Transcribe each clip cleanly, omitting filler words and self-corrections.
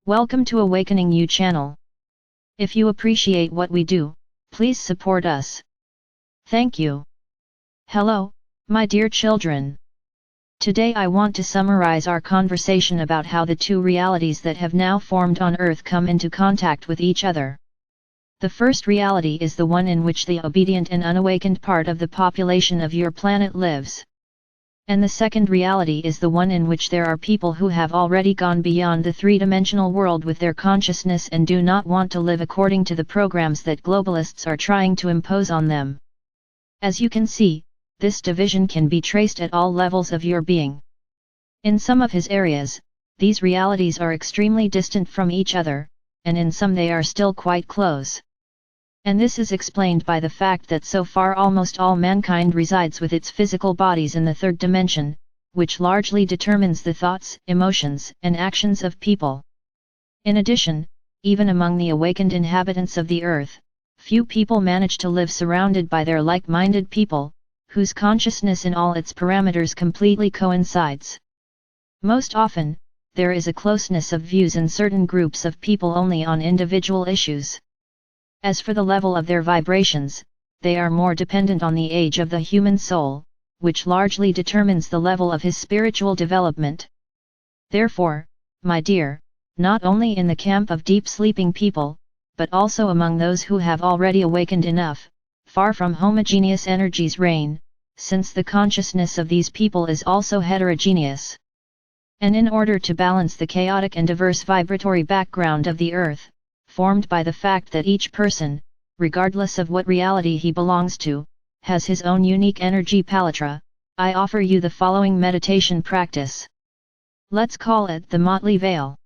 Welcome to Awakening You channel. If you appreciate what we do, please support us. Thank you. Hello, my dear children. Today I want to summarize our conversation about how the two realities that have now formed on Earth come into contact with each other. The first reality is the one in which the obedient and unawakened part of the population of your planet lives. And the second reality is the one in which there are people who have already gone beyond the three-dimensional world with their consciousness and do not want to live according to the programs that globalists are trying to impose on them. As you can see, this division can be traced at all levels of your being. In some of his areas, these realities are extremely distant from each other, and in some they are still quite close. And this is explained by the fact that so far almost all mankind resides with its physical bodies in the third dimension, which largely determines the thoughts, emotions, and actions of people. In addition, even among the awakened inhabitants of the earth, few people manage to live surrounded by their like-minded people, whose consciousness in all its parameters completely coincides. Most often, there is a closeness of views in certain groups of people only on individual issues. As for the level of their vibrations, they are more dependent on the age of the human soul, which largely determines the level of his spiritual development. Therefore, my dear, not only in the camp of deep sleeping people, but also among those who have already awakened enough, far from homogeneous energies reign, since the consciousness of these people is also heterogeneous. And in order to balance the chaotic and diverse vibratory background of the earth, formed by the fact that each person, regardless of what reality he belongs to, has his own unique energy palatra, I offer you the following meditation practice. Let's call it the Motley Veil.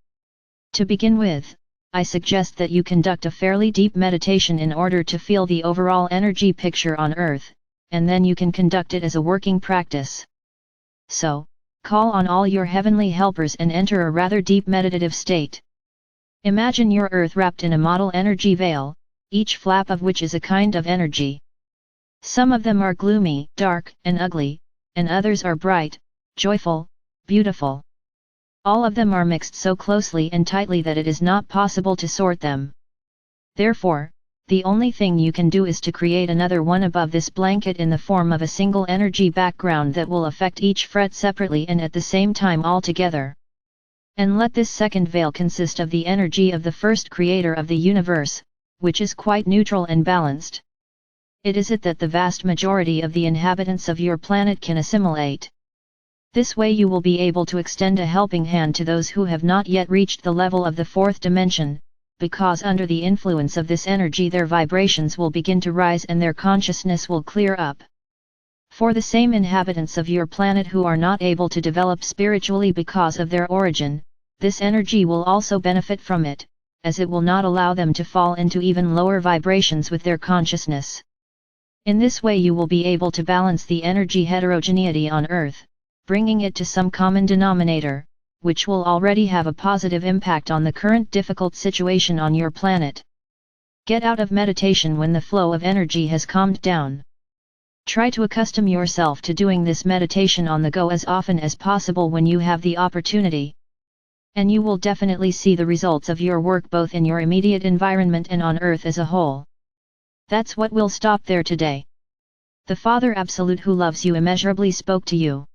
To begin with, I suggest that you conduct a fairly deep meditation in order to feel the overall energy picture on Earth, and then you can conduct it as a working practice. So, call on all your heavenly helpers and enter a rather deep meditative state. Imagine your Earth wrapped in a model energy veil, each flap of which is a kind of energy. Some of them are gloomy, dark, and ugly, and others are bright, joyful, beautiful. All of them are mixed so closely and tightly that it is not possible to sort them. Therefore, the only thing you can do is to create another one above this blanket in the form of a single energy background that will affect each fret separately and at the same time all together. And let this second veil consist of the energy of the first creator of the universe, which is quite neutral and balanced. It is it that the vast majority of the inhabitants of your planet can assimilate. This way you will be able to extend a helping hand to those who have not yet reached the level of the fourth dimension, because under the influence of this energy their vibrations will begin to rise and their consciousness will clear up. For the same inhabitants of your planet who are not able to develop spiritually because of their origin, this energy will also benefit from it, as it will not allow them to fall into even lower vibrations with their consciousness. In this way you will be able to balance the energy heterogeneity on Earth, bringing it to some common denominator, which will already have a positive impact on the current difficult situation on your planet. Get out of meditation when the flow of energy has calmed down. Try to accustom yourself to doing this meditation on the go as often as possible when you have the opportunity. And you will definitely see the results of your work both in your immediate environment and on Earth as a whole. That's what we'll stop there today. The Father Absolute who loves you immeasurably spoke to you.